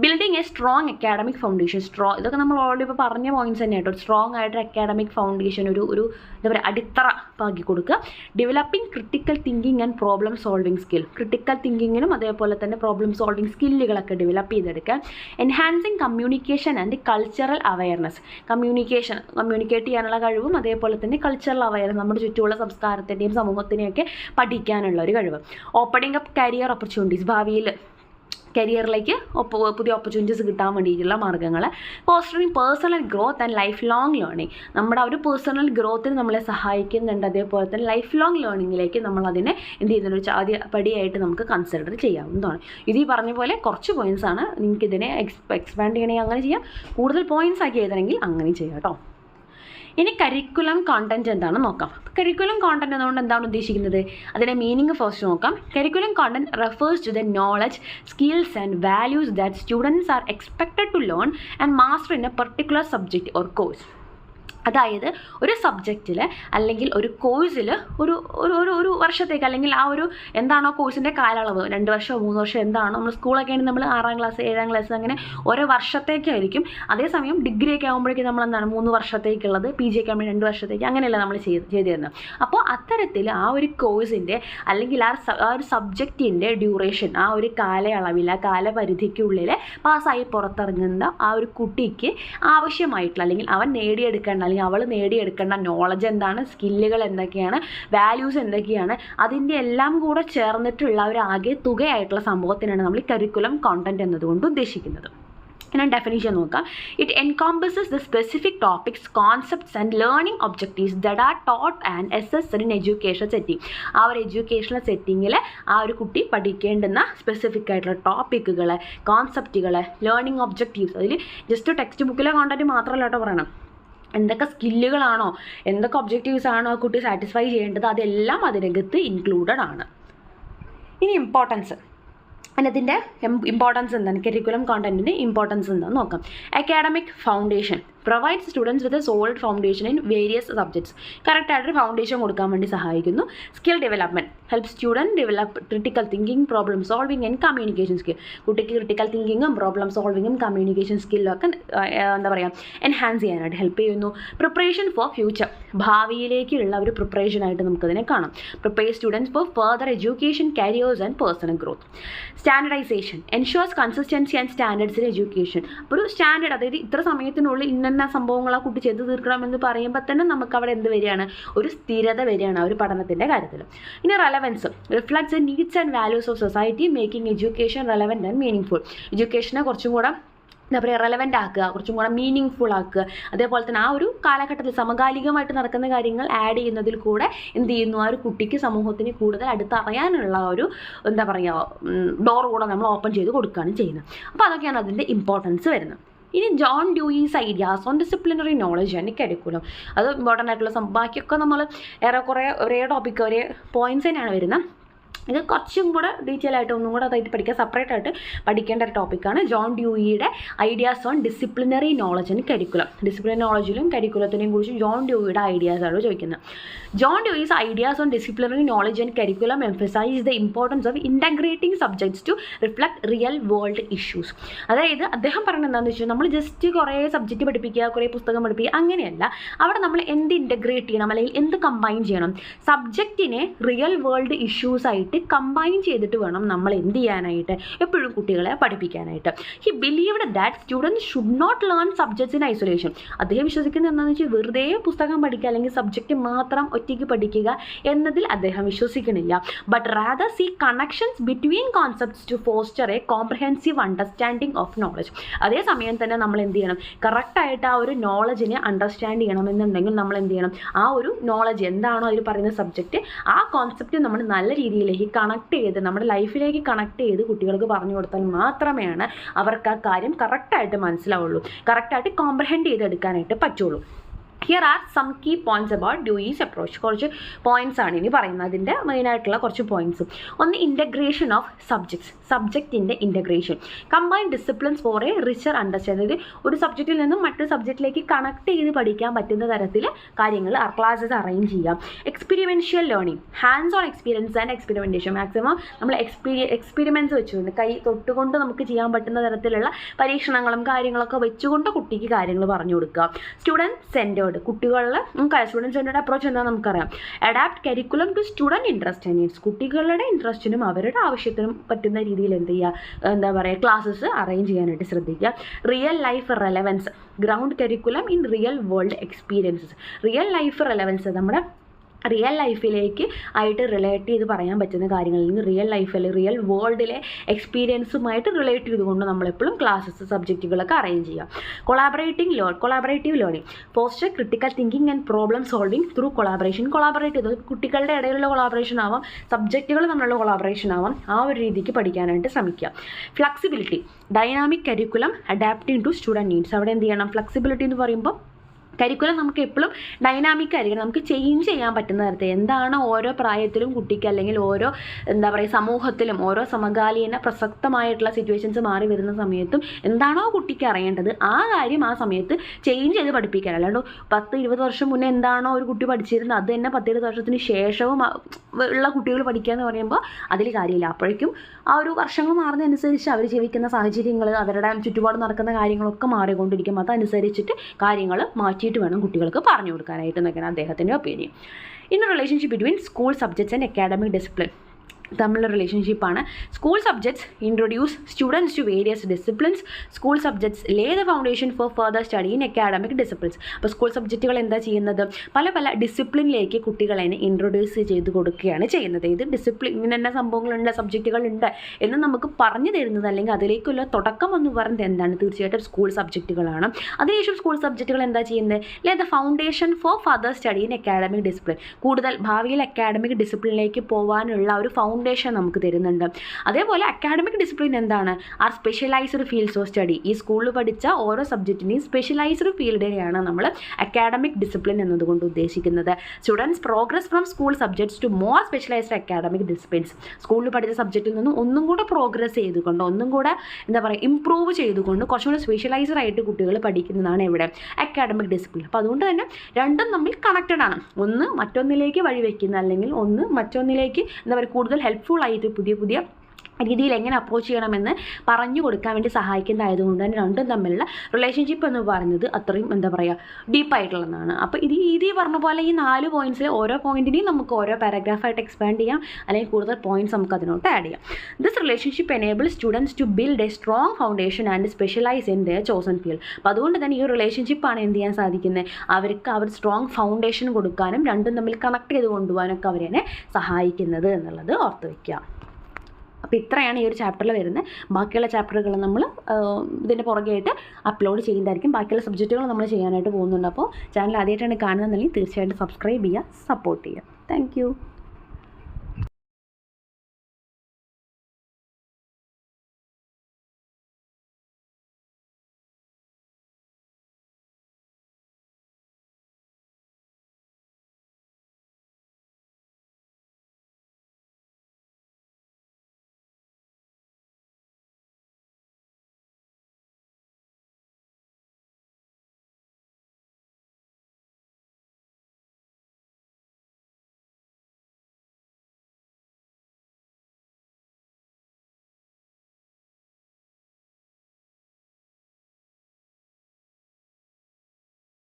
Building a strong academic foundation, ഇതൊക്കെ നമ്മൾ ഓൾറെഡി ഇപ്പോൾ പറഞ്ഞ പോയിന്റ്സ് തന്നെ കേട്ടോ. സ്ട്രോങ് ആയിട്ട് അക്കാഡമിക് ഫൗണ്ടേഷൻ ഒരു എന്താ പറയുക അടിത്തറ പാകി കൊടുക്കുക. Developing critical thinking and problem solving skill, critical തിങ്കിങ്ങിനും അതേപോലെ തന്നെ പ്രോബ്ലം സോൾവിങ് സ്കില്ലുകളൊക്കെ ഡെവലപ്പ് ചെയ്തെടുക്കുക. Enhancing communication and cultural awareness, communicate ചെയ്യാനുള്ള കഴിവും അതേപോലെ തന്നെ കൾച്ചറൽ അവയർനെസ്, നമ്മുടെ ചുറ്റുമുള്ള സംസ്കാരത്തിൻ്റെയും സമൂഹത്തിനെയൊക്കെ പഠിക്കാനുള്ള ഒരു കഴിവ്. ഓപ്പണിംഗ് അപ്പ് കരിയർ ഓപ്പർച്യൂണിറ്റീസ്, ഭാവിയിൽ കരിയറിലേക്ക് പുതിയ ഓപ്പർച്യൂണിറ്റീസ് കിട്ടാൻ വേണ്ടിയിട്ടുള്ള മാർഗ്ഗങ്ങൾ. Fostering personal growth and life long learning. നമ്മുടെ ആ ഒരു പേഴ്സണൽ ഗ്രോത്തിന് നമ്മളെ സഹായിക്കുന്നുണ്ട്. അതേപോലെ തന്നെ ലൈഫ് ലോങ് ലേണിങ്ങിലേക്ക് നമ്മളതിനെ എന്ത് ചെയ്യുന്നുണ്ട്, ഒരു ആദ്യ പടിയായിട്ട് നമുക്ക് കൺസിഡർ ചെയ്യാവുന്നതാണ്. ഇത് ഈ പറഞ്ഞ പോലെ കുറച്ച് പോയിൻറ്റ്സ് ആണ്. നിങ്ങൾക്ക് ഇതിനെ എക്സ്പാൻഡ് ചെയ്യണമെങ്കിൽ അങ്ങനെ ചെയ്യാം, കൂടുതൽ പോയിൻറ്റ്സ് ആക്കി എഴുതണമെങ്കിൽ അങ്ങനെ ചെയ്യാം കേട്ടോ. ഇനി കരിക്കുലം കോണ്ടൻറ്റ് എന്താണെന്ന് നോക്കാം. കരിക്കുലം കോണ്ടൻറ്റ് എന്നുകൊണ്ട് എന്താണ് ഉദ്ദേശിക്കുന്നത്, അതിൻ്റെ മീനിങ് ഫസ്റ്റ് നോക്കാം. Curriculum content refers to the knowledge, skills and values that students are expected to learn and master in a particular subject or course. അതായത് ഒരു സബ്ജക്റ്റിൽ അല്ലെങ്കിൽ ഒരു കോഴ്സിൽ ഒരു ഒരു ഒരു വർഷത്തേക്ക് അല്ലെങ്കിൽ ആ ഒരു എന്താണോ കോഴ്സിൻ്റെ കാലയളവ്, 2 വർഷമോ 3 വർഷം എന്താണോ, നമ്മൾ സ്കൂളൊക്കെ ആണെങ്കിൽ നമ്മൾ 6ാം ക്ലാസ് 7ാം ക്ലാസ് അങ്ങനെ ഓരോ വർഷത്തേക്കായിരിക്കും. അതേസമയം ഡിഗ്രി ഒക്കെ ആകുമ്പോഴേക്കും നമ്മൾ എന്താണ് 3 വർഷത്തേക്കുള്ളത്, PG ഒക്കെ ആകുമ്പോൾ 2 വർഷത്തേക്ക് അങ്ങനെയല്ല നമ്മൾ ചെയ്തിരുന്നത്. അപ്പോൾ അത്തരത്തിൽ ആ ഒരു കോഴ്സിൻ്റെ അല്ലെങ്കിൽ ആ ഒരു സബ്ജക്റ്റിൻ്റെ ഡ്യൂറേഷൻ, ആ ഒരു കാലയളവിൽ ആ കാലപരിധിക്കുള്ളിൽ പാസ്സായി പുറത്തിറങ്ങുന്ന ആ ഒരു കുട്ടിക്ക് ആവശ്യമായിട്ടുള്ള അല്ലെങ്കിൽ അവൻ നേടിയെടുക്കേണ്ട അല്ലെങ്കിൽ അവൾ നേടിയെടുക്കേണ്ട നോളജ് എന്താണ്, സ്കില്ലുകൾ എന്തൊക്കെയാണ്, വാല്യൂസ് എന്തൊക്കെയാണ്, അതിൻ്റെ എല്ലാം കൂടെ ചേർന്നിട്ടുള്ള ഒരു ആകെ തുകയായിട്ടുള്ള സംഭവത്തിനാണ് നമ്മൾ ഈ കരിക്കുലം കോണ്ടൻറ്റ് എന്നതുകൊണ്ട് ഉദ്ദേശിക്കുന്നത്. ഞാൻ ഡെഫിനിഷൻ നോക്കാം. It encompasses the specific topics, concepts and learning objectives that are taught and assessed in education setting. ആ ഒരു എഡ്യൂക്കേഷണൽ സെറ്റിങ്ങിൽ ആ ഒരു കുട്ടി പഠിക്കേണ്ടുന്ന സ്പെസിഫിക് ആയിട്ടുള്ള ടോപ്പിക്കുകൾ, കോൺസെപ്റ്റുകൾ, ലേണിംഗ് ഒബ്ജക്റ്റീവ്സ്. അതിൽ ജസ്റ്റ് ടെക്സ്റ്റ് ബുക്കിലെ കോണ്ടൻറ്റ് മാത്രമല്ല കേട്ടോ പറയണം. എന്തൊക്കെ സ്കില്ലുകളാണോ, എന്തൊക്കെ ഒബ്ജക്റ്റീവ്സ് ആണോ ആ കുട്ടി സാറ്റിസ്ഫൈ ചെയ്യേണ്ടത്, അതെല്ലാം അതിനകത്ത് ഇൻക്ലൂഡഡ് ആണ്. ഇനി ഇമ്പോർട്ടൻസ്, അതിൻ്റെ ഇമ്പോർട്ടൻസ് എന്താണ്, കരിക്കുലം കോണ്ടൻറ്റിൻ്റെ ഇമ്പോർട്ടൻസ് എന്താണെന്ന് നോക്കാം. Academic foundation provides students with a solid foundation in various subjects. കറക്റ്റായിട്ടൊരു ഫൗണ്ടേഷൻ കൊടുക്കാൻ വേണ്ടി സഹായിക്കുന്നു. Skill development help student develop critical thinking, problem solving and communication skill. കുട്ടിക്ക് ക്രിട്ടിക്കൽ തിങ്കിങ്ങും പ്രോബ്ലം സോൾവിങ്ങും കമ്മ്യൂണിക്കേഷൻ സ്കില്ലും ഒക്കെ എന്താ പറയുക എൻഹാൻസ് ചെയ്യാനായിട്ട് ഹെൽപ്പ് ചെയ്യുന്നു. പ്രിപ്പറേഷൻ ഫോർ ഫ്യൂച്ചർ, ഭാവിയിലേക്കുള്ള ഒരു പ്രിപ്പറേഷനായിട്ട് നമുക്കതിനെ കാണാം. Prepare students for further education, careers and personal growth. Standardisation ensures consistency and standards in education. അപ്പോൾ ഒരു സ്റ്റാൻഡേർഡ്, അതായത് ഇത്ര സമയത്തിനുള്ളിൽ ഇന്ന സംഭവങ്ങൾ ആ കുട്ടി ചെയ്ത് തീർക്കണമെന്ന് പറയുമ്പോൾ തന്നെ നമുക്ക് അവിടെ എന്ത് വരികയാണ്, ഒരു സ്ഥിരത വരികയാണ് ആ ഒരു പഠനത്തിൻ്റെ കാര്യത്തിൽ. ഇനി relevance reflects the needs and values of society, making education relevant and meaningful. എഡ്യൂക്കേഷനെ കുറച്ചും കൂടെ എന്താ പറയുക റെലവൻ്റ് ആക്കുക, കുറച്ചും കൂടെ മീനിങ് ഫുൾ ആക്കുക. അതേപോലെ തന്നെ ആ ഒരു കാലഘട്ടത്തിൽ സമകാലികമായിട്ട് നടക്കുന്ന കാര്യങ്ങൾ ആഡ് ചെയ്യുന്നതിൽ കൂടെ എന്ത് ചെയ്യുന്നു, ആ ഒരു കുട്ടിക്ക് സമൂഹത്തിന് കൂടുതൽ അടുത്തറിയാനുള്ള ഒരു എന്താ പറയുക ഡോർ കൂടെ നമ്മൾ ഓപ്പൺ ചെയ്ത് കൊടുക്കുകയാണ് ചെയ്യുന്നത്. അപ്പോൾ അതൊക്കെയാണ് അതിൻ്റെ ഇമ്പോർട്ടൻസ് വരുന്നത്. ഇനി John Dewey's ideas on disciplinary knowledge and curriculum. അത് ഇമ്പോർട്ടൻ്റ് ആയിട്ടുള്ള ബാക്കിയൊക്കെ നമ്മൾ ഏറെക്കുറെ ഒരേ ടോപ്പിക്ക് ഒരേ പോയിൻറ്റ്സ് തന്നെയാണ് വരുന്നത്. ഇത് കുറച്ചും കൂടെ ഡീറ്റെയിൽ ആയിട്ട് ഒന്നും കൂടെ അതായിട്ട് പഠിക്കാൻ സെപ്പറേറ്റ് ആയിട്ട് പഠിക്കേണ്ട ഒരു ടോപ്പിക്കാണ് ജോൺ ഡ്യൂയിയുടെ ideas on disciplinary knowledge and curriculum. Disciplinary നോളജിലും കരിക്കുലത്തിനെയും കുറിച്ച് ജോൺ ഡ്യൂയിയുടെ ഐഡിയാസാണ് ചോദിക്കുന്നത്. John Dewey's ideas on disciplinary knowledge and curriculum emphasise the importance of integrating subjects to reflect real world issues. അതായത് അദ്ദേഹം പറയുന്നത് എന്താണെന്ന് വെച്ചാൽ നമ്മൾ ജസ്റ്റ് കുറേ സബ്ജക്റ്റ് പഠിപ്പിക്കുക, കുറേ പുസ്തകം പഠിപ്പിക്കുക അങ്ങനെയല്ല. അവിടെ നമ്മൾ എന്ത് ഇൻ്റഗ്രേറ്റ് ചെയ്യണം അല്ലെങ്കിൽ എന്ത് കമ്പൈൻ ചെയ്യണം, സബ്ജക്റ്റിനെ റിയൽ വേൾഡ് ഇഷ്യൂസ് ആയിട്ട് കമ്പൈൻ ചെയ്തിട്ട് വേണം നമ്മൾ എന്ത് ചെയ്യാനായിട്ട് എപ്പോഴും കുട്ടികളെ പഠിപ്പിക്കാനായിട്ട്. He believed that students should not learn subjects in isolation. അദ്ദേഹം വിശ്വസിക്കുന്നത് എന്താണെന്ന് വെച്ചാൽ വെറുതെ പുസ്തകം പഠിക്കുക അല്ലെങ്കിൽ സബ്ജക്റ്റ് മാത്രം ഒറ്റയ്ക്ക് പഠിക്കുക എന്നതിൽ അദ്ദേഹം വിശ്വസിക്കുന്നില്ല. But rather see connections between concepts to foster a comprehensive understanding of knowledge. അതേസമയം തന്നെ നമ്മൾ എന്ത് ചെയ്യണം, കറക്റ്റായിട്ട് ആ ഒരു നോളജിനെ അണ്ടർസ്റ്റാൻഡ് ചെയ്യണമെന്നുണ്ടെങ്കിൽ നമ്മൾ എന്ത് ചെയ്യണം, ആ ഒരു നോളജ് എന്താണോ അതിൽ പറയുന്ന സബ്ജക്റ്റ് ആ കോൺസെപ്റ്റ് നമ്മൾ നല്ല രീതിയിലേക്ക് കണക്ട് ചെയ്ത് നമ്മുടെ ലൈഫിലേക്ക് കണക്ട് ചെയ്ത് കുട്ടികൾക്ക് പറഞ്ഞു കൊടുത്താൽ മാത്രമേ അവർക്ക് ആ കാര്യം കറക്റ്റായിട്ട് മനസ്സിലാവുള്ളൂ, കറക്റ്റായിട്ട് കോംപ്രഹെൻഡ് ചെയ്തെടുക്കാനായിട്ട് പറ്റുള്ളൂ. Here are some key points about Dewey's approach. കുറച്ച് പോയിൻറ്റ്സ് ആണ് ഇനി പറയുന്നത്, അതിൻ്റെ മെയിനായിട്ടുള്ള കുറച്ച് പോയിൻറ്റ്സ്. ഒന്ന്, ഇൻ്റഗ്രേഷൻ ഓഫ് സബ്ജക്ട്സ്, സബ്ജക്റ്റിൻ്റെ ഇൻ്റഗ്രേഷൻ. Combined disciplines for a richer understanding. അതായത് ഒരു സബ്ജക്റ്റിൽ നിന്നും മറ്റൊരു സബ്ജക്റ്റിലേക്ക് കണക്ട് ചെയ്ത് പഠിക്കാൻ പറ്റുന്ന തരത്തിൽ കാര്യങ്ങൾ ക്ലാസ്സസ് അറേഞ്ച് ചെയ്യാം. Experiential learning, hands on experience and experimentation. Maximum നമ്മൾ എക്സ്പെരിമെൻറ്റ്സ് വെച്ചുകൊണ്ട് കൈ തൊട്ടുകൊണ്ട് നമുക്ക് ചെയ്യാൻ പറ്റുന്ന തരത്തിലുള്ള പരീക്ഷണങ്ങളും കാര്യങ്ങളൊക്കെ വെച്ചുകൊണ്ട് കുട്ടിക്ക് കാര്യങ്ങൾ പറഞ്ഞു കൊടുക്കുക. സ്റ്റുഡൻറ്റ് സെൻറ്റേർഡ്, കുട്ടികളിൽ സ്റ്റുഡൻറ്റ് സെൻറ്റേർഡ് അപ്രോച്ച് എന്താണെന്ന് നമുക്കറിയാം. Adapt curriculum to student interest and needs. കുട്ടികളുടെ ഇൻട്രസ്റ്റിനും അവരുടെ ആവശ്യത്തിനും പറ്റുന്ന രീതിയിൽ എന്ത് ചെയ്യുക, എന്താ പറയുക ക്ലാസ്സസ് അറേഞ്ച് ചെയ്യാനായിട്ട് ശ്രദ്ധിക്കുക. Real life relevance, ground curriculum in real world experiences. Real life relevance നമ്മുടെ റിയൽ ലൈഫിലേക്ക് ആയിട്ട് റിലേറ്റ് ചെയ്ത് പറയാൻ പറ്റുന്ന കാര്യങ്ങൾ, അല്ലെങ്കിൽ റിയൽ ലൈഫിൽ റിയൽ വേൾഡിലെ എക്സ്പീരിയൻസുമായിട്ട് റിലേറ്റ് ചെയ്തുകൊണ്ട് നമ്മളെപ്പോഴും ക്ലാസ്സസ് സബ്ജക്റ്റുകളൊക്കെ അറേഞ്ച് ചെയ്യാം. Collaborative learning foster critical thinking and problem solving through collaboration. Collaborate ചെയ്തത് കുട്ടികളുടെ ഇടയിലുള്ള കൊളാബറേഷൻ ആവാം, സബ്ജക്റ്റുകൾ തമ്മിലുള്ള കൊളാബറേഷൻ ആവാം, ആ ഒരു രീതിക്ക് പഠിക്കാനായിട്ട് ശ്രമിക്കുക. Flexibility dynamic curriculum adapting to student needs. അവിടെ എന്ത് ചെയ്യണം? ഫ്ലെക്സിബിലിറ്റി എന്ന് പറയുമ്പോൾ കരിക്കുലം നമുക്ക് എപ്പോഴും ഡൈനാമിക് ആയിരിക്കണം, നമുക്ക് ചേഞ്ച് ചെയ്യാൻ പറ്റുന്ന തരത്തിൽ എന്താണ് ഓരോ പ്രായത്തിലും കുട്ടിക്ക് അല്ലെങ്കിൽ ഓരോ സമൂഹത്തിലും ഓരോ സമകാലീന പ്രസക്തമായിട്ടുള്ള സിറ്റുവേഷൻസ് മാറി വരുന്ന സമയത്തും എന്താണോ കുട്ടിക്ക് അറിയേണ്ടത് ആ കാര്യം ആ സമയത്ത് ചേഞ്ച് ചെയ്ത് പഠിപ്പിക്കാൻ. അല്ലാണ്ട് 10-20 വർഷം മുന്നേ എന്താണോ ഒരു കുട്ടി പഠിച്ചിരുന്നത് അത് തന്നെ 10-20 വർഷത്തിന് ശേഷവും ഉള്ള കുട്ടികൾ പഠിക്കുക എന്ന് പറയുമ്പോൾ അതിൽ കാര്യമില്ല. അപ്പോഴേക്കും ആ ഒരു വർഷങ്ങൾ മാറുന്നതനുസരിച്ച് അവർ ജീവിക്കുന്ന സാഹചര്യങ്ങൾ, അവരുടെ ചുറ്റുപാട് നടക്കുന്ന കാര്യങ്ങളൊക്കെ മാറിക്കൊണ്ടിരിക്കും. അതനുസരിച്ചിട്ട് കാര്യങ്ങൾ മാറ്റിയിട്ട് വേണം കുട്ടികൾക്ക് പറഞ്ഞു കൊടുക്കാനായിട്ട് എന്നൊക്കെയാണ് അദ്ദേഹത്തിൻ്റെ opinion. In relationship between school subjects and academic discipline തമ്മിലുള്ള റിലേഷൻഷിപ്പാണ്. School subjects introduce students to various disciplines. School subjects lay the foundation for further study in academic disciplines. അപ്പോൾ സ്കൂൾ സബ്ജക്റ്റുകൾ എന്താ ചെയ്യുന്നത്? പല പല ഡിസിപ്ലിനിലേക്ക് കുട്ടികളെ ഇൻട്രൊഡ്യൂസ് ചെയ്ത് കൊടുക്കുകയാണ് ചെയ്യുന്നത്. ഇത് ഡിസിപ്ലിൻ ഇങ്ങനെ തന്നെ സംഭവങ്ങളുണ്ട്, സബ്ജക്റ്റുകളുണ്ട് എന്ന് നമുക്ക് പറഞ്ഞു തരുന്നത് അല്ലെങ്കിൽ അതിലേക്കുള്ള തുടക്കം എന്ന് പറയുന്നത് എന്താണ്? തീർച്ചയായിട്ടും സ്കൂൾ സബ്ജക്റ്റുകളാണ്. അതിനുശേഷം സ്കൂൾ സബ്ജക്റ്റുകൾ എന്താ ചെയ്യുന്നത്? ലേ the foundation for further study in academic discipline. കൂടുതൽ ഭാവിയിൽ അക്കാഡമിക് ഡിസിപ്ലിനിലേക്ക് പോകാനുള്ള ഒരു ഫൗണ്ടേഷൻ നമുക്ക് തരുന്നുണ്ട്. അതേപോലെ അക്കാഡമിക് ഡിസിപ്ലിൻ എന്താണ്? Are specialised fields of study. ഈ സ്കൂളിൽ പഠിച്ച ഓരോ സബ്ജക്റ്റിനെയും സ്പെഷ്യലൈസ്ഡ് ഫീൽഡിനെയാണ് നമ്മൾ അക്കാഡമിക് ഡിസിപ്ലിൻ എന്നതുകൊണ്ട് ഉദ്ദേശിക്കുന്നത്. Students progress from school subjects to more specialised academic disciplines. സ്കൂളിൽ പഠിച്ച സബ്ജക്റ്റിൽ നിന്നും ഒന്നും കൂടെ പ്രോഗ്രസ് ചെയ്തുകൊണ്ട്, ഒന്നും കൂടെ ഇംപ്രൂവ് ചെയ്തുകൊണ്ട് കുറച്ചും കൂടെ സ്പെഷ്യലൈസ്ഡ് ആയിട്ട് കുട്ടികൾ പഠിക്കുന്നതാണ് ഇവിടെ അക്കാഡമിക് ഡിസിപ്ലിൻ. അപ്പോൾ അതുകൊണ്ട് തന്നെ രണ്ടും തമ്മിൽ കണക്റ്റഡ് ആണ്. ഒന്ന് മറ്റൊന്നിലേക്ക് വഴിവെക്കുന്ന അല്ലെങ്കിൽ ഒന്ന് മറ്റൊന്നിലേക്ക് കൂടുതൽ ഹെൽപ്ഫുൾ ആയിട്ട് പുതിയ പുതിയ രീതിയിൽ എങ്ങനെ അപ്രോച്ച് ചെയ്യണമെന്ന് പറഞ്ഞു കൊടുക്കാൻ വേണ്ടി സഹായിക്കുന്നതായതുകൊണ്ട് തന്നെ രണ്ടും തമ്മിലുള്ള റിലേഷൻഷിപ്പ് എന്ന് പറയുന്നത് അത്രയും ഡീപ്പായിട്ടുള്ളതാണ്. അപ്പോൾ ഇത് പറഞ്ഞ പോലെ ഈ 4 പോയിൻറ്റ്സിൽ ഓരോ പോയിൻറ്റിനെയും നമുക്ക് ഓരോ പാരഗ്രാഫായിട്ട് എക്സ്പാൻഡ് ചെയ്യാം, അല്ലെങ്കിൽ കൂടുതൽ പോയിൻറ്റ്സ് നമുക്ക് അതിനോട്ട് ആഡ് ചെയ്യാം. This relationship enable students to build a strong foundation and specialise in their chosen field. അപ്പോൾ അതുകൊണ്ട് തന്നെ ഈ ഒരു റിലേഷൻഷിപ്പാണ് എന്ത് ചെയ്യാൻ സാധിക്കുന്നത്? അവർക്ക് അവർ സ്ട്രോങ് ഫൗണ്ടേഷൻ കൊടുക്കാനും രണ്ടും തമ്മിൽ കണക്ട് ചെയ്ത് കൊണ്ടുപോകാനൊക്കെ അവരെ സഹായിക്കുന്നത് എന്നുള്ളത് ഓർത്ത് വയ്ക്കുക. അപ്പോൾ ഇത്രയാണ് ഈ ഒരു ചാപ്റ്ററിൽ വരുന്നത്. ബാക്കിയുള്ള ചാപ്റ്ററുകൾ നമ്മൾ ഇതിൻ്റെ പുറകെയായിട്ട് അപ്ലോഡ് ചെയ്യുന്നതായിരിക്കും. ബാക്കിയുള്ള സബ്ജക്റ്റുകൾ നമ്മൾ ചെയ്യാനായിട്ട് പോകുന്നുണ്ട്. അപ്പോൾ ചാനൽ ആദ്യമായിട്ടാണ് കാണുന്നതെന്നുണ്ടെങ്കിൽ തീർച്ചയായിട്ടും സബ്സ്ക്രൈബ് ചെയ്യുക, സപ്പോർട്ട് ചെയ്യുക. താങ്ക്